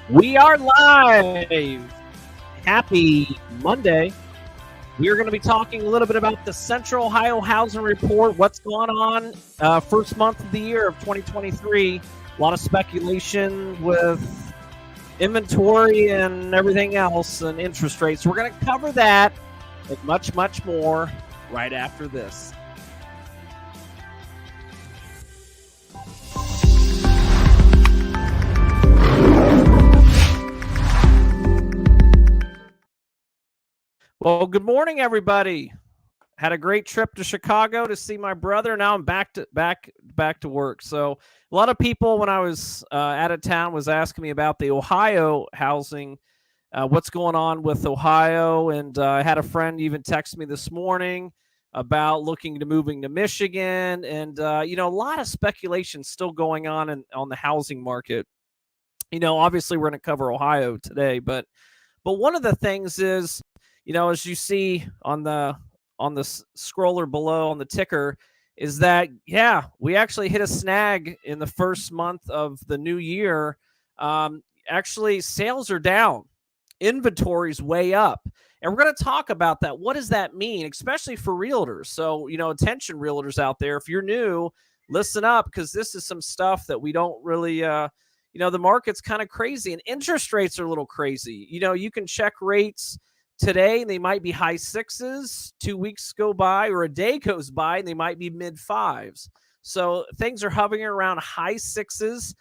We are live. Happy Monday. We are going to be talking a little bit about the Central Ohio Housing Report, what's going on first month of the year of 2023. A lot of speculation with inventory and everything else and interest rates. We're going to cover that and much, much more right after this. Well, good morning, everybody. Had a great trip to Chicago to see my brother. Now I'm back to work. So a lot of people, when I was out of town, was asking me about the Ohio housing, what's going on with Ohio. And I had a friend even text me this morning about looking to moving to Michigan. And, a lot of speculation still going on the housing market. Obviously we're going to cover Ohio today, but one of the things is, as you see on the scroller below on the ticker, is that, we actually hit a snag in the first month of the new year. Actually, sales are down. Inventory's way up. And we're going to talk about that. What does that mean, especially for realtors? So, attention realtors out there, if you're new, listen up, because this is some stuff that we don't really, the market's kind of crazy and interest rates are a little crazy. You can check rates today, they might be high sixes. 2 weeks go by or a day goes by and they might be mid fives. So things are hovering around high sixes,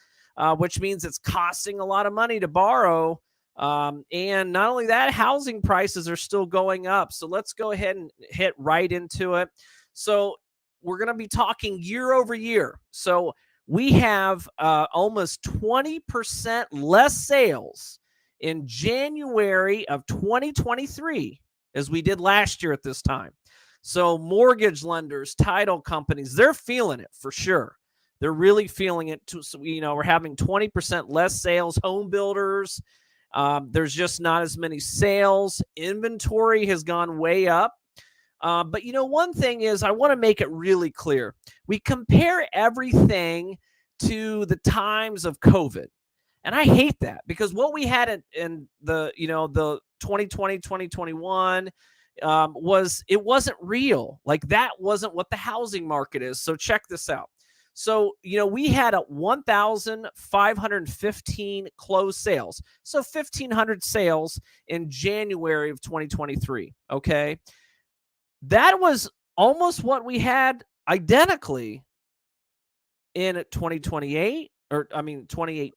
which means it's costing a lot of money to borrow. And not only that, housing prices are still going up. So let's go ahead and hit right into it. So we're going to be talking year over year. So we have almost 20% less sales in January of 2023 as we did last year at this time. So mortgage lenders, title companies, they're feeling it for sure. They're really feeling it too. So, we're having 20% less sales. Home builders, there's just not as many sales. Inventory has gone way up. But one thing is, I want to make it really clear. We compare everything to the times of COVID. And I hate that, because what we had in the 2020, 2021 it wasn't real. Like, that wasn't what the housing market is. So check this out. So, we had 1,515 closed sales. So 1,500 sales in January of 2023. Okay. That was almost what we had identically in 2018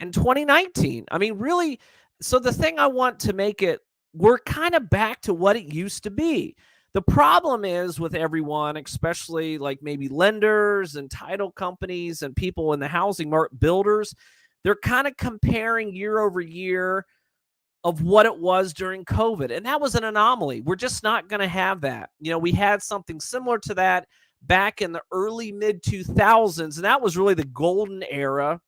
and 2019. I mean, really. So the thing I want to make it, we're kind of back to what it used to be. The problem is with everyone, especially like maybe lenders and title companies and people in the housing market, builders, they're kind of comparing year over year of what it was during COVID. And that was an anomaly. We're just not going to have that. We had something similar to that back in the early mid 2000s. And that was really the golden era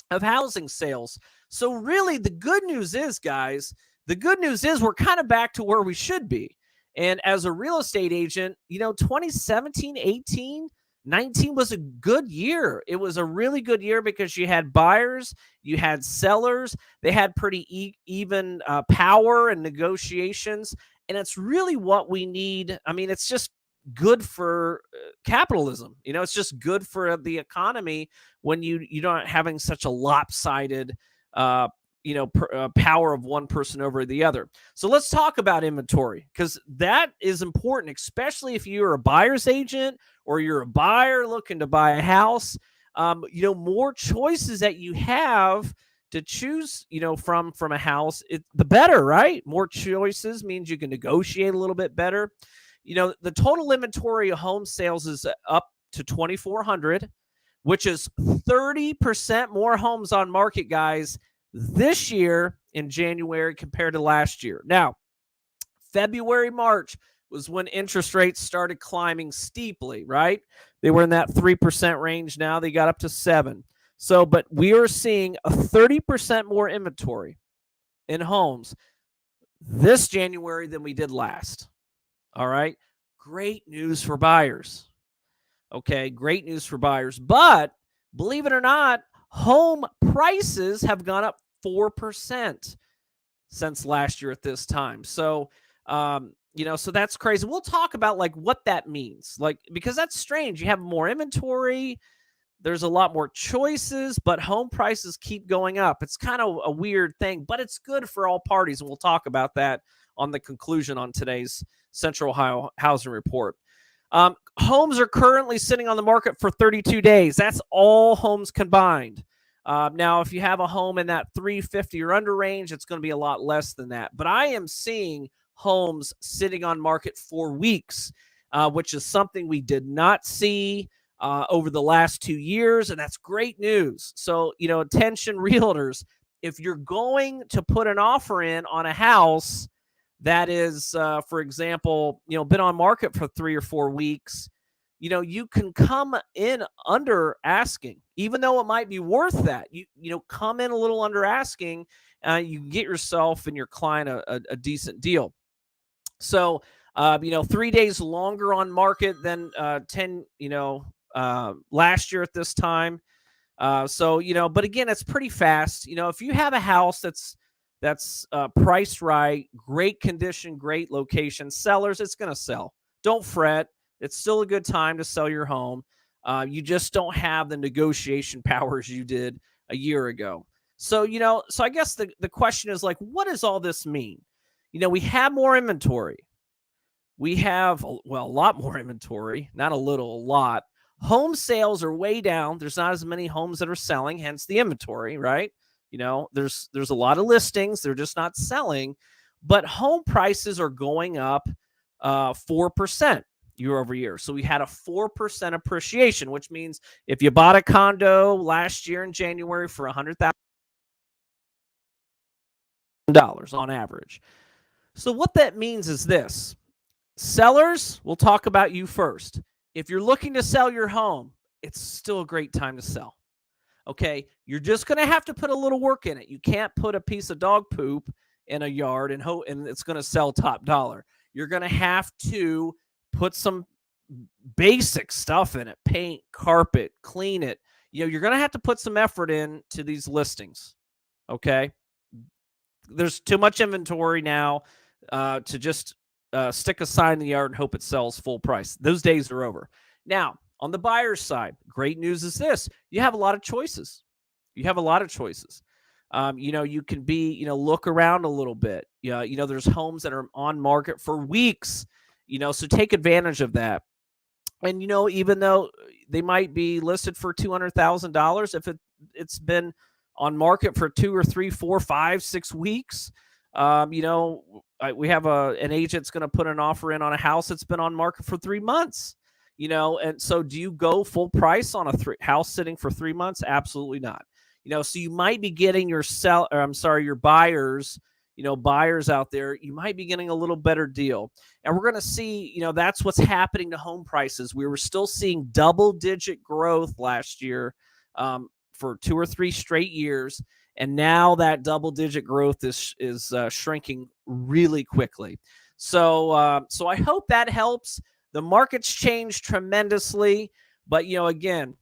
of housing sales. So really the good news is, guys, we're kind of back to where we should be. And as a real estate agent, 2017, 18, 19 was a good year. It was a really good year because you had buyers, you had sellers, they had pretty even power and negotiations. And it's really what we need. I mean, it's just good for capitalism. It's just good for the economy when you're not having such a lopsided power of one person over the other. So let's talk about inventory, because that is important, especially if you're a buyer's agent or you're a buyer looking to buy a house. More choices that you have to choose, from a house, the better, right? More choices means you can negotiate a little bit better. The total inventory of home sales is up to 2,400, which is 30% more homes on market, guys, this year in January compared to last year. Now, February, March was when interest rates started climbing steeply, right? They were in that 3% range. Now they got up to 7%. So, but we are seeing a 30% more inventory in homes this January than we did last. All right. Great news for buyers. Okay. Great news for buyers. But believe it or not, home prices have gone up 4% since last year at this time. So, so that's crazy. We'll talk about like what that means, like, because that's strange. You have more inventory, there's a lot more choices, but home prices keep going up. It's kind of a weird thing, but it's good for all parties. And we'll talk about that on the conclusion on today's Central Ohio Housing Report. Homes are currently sitting on the market for 32 days. That's all homes combined. Now, if you have a home in that 350 or under range, it's going to be a lot less than that. But I am seeing homes sitting on market for weeks, which is something we did not see over the last 2 years, and that's great news. So, attention realtors, if you're going to put an offer in on a house that is, for example, been on market for 3 or 4 weeks, you can come in under asking, even though it might be worth that. You come in a little under asking, you can get yourself and your client a decent deal. So, 3 days longer on market than 10, last year at this time. But again, it's pretty fast. If you have a house that's priced right, great condition, great location, sellers, it's going to sell. Don't fret. It's still a good time to sell your home. You just don't have the negotiation powers you did a year ago. So, I guess the question is like, what does all this mean? We have more inventory. We have, a lot more inventory, not a little, a lot. Home sales are way down. There's not as many homes that are selling, hence the inventory, right? There's a lot of listings. They're just not selling. But home prices are going up 4% year over year. So we had a 4% appreciation, which means if you bought a condo last year in January for $100,000 on average. So what that means is this. Sellers, we'll talk about you first. If you're looking to sell your home, it's still a great time to sell. Okay, you're just going to have to put a little work in it. You can't put a piece of dog poop in a yard and hope and it's going to sell top dollar. You're going to have to put some basic stuff in it, paint, carpet, clean it. You're going to have to put some effort into these listings. Okay, there's too much inventory now to just stick a sign in the yard and hope it sells full price. Those days are over. Now, on the buyer's side, great news is this. You have a lot of choices. You can look around a little bit. There's homes that are on market for weeks, so take advantage of that. And, even though they might be listed for $200,000, if it's been on market for 2 or 3, 4, 5, 6 weeks, we have an agent that's going to put an offer in on a house that's been on market for 3 months. And so do you go full price on a house sitting for 3 months? Absolutely not. So you might be getting your buyers, buyers out there, you might be getting a little better deal. And we're going to see, that's what's happening to home prices. We were still seeing double-digit growth last year for 2 or 3 straight years. And now that double-digit growth is shrinking really quickly. So I hope that helps. The market's changed tremendously, but again,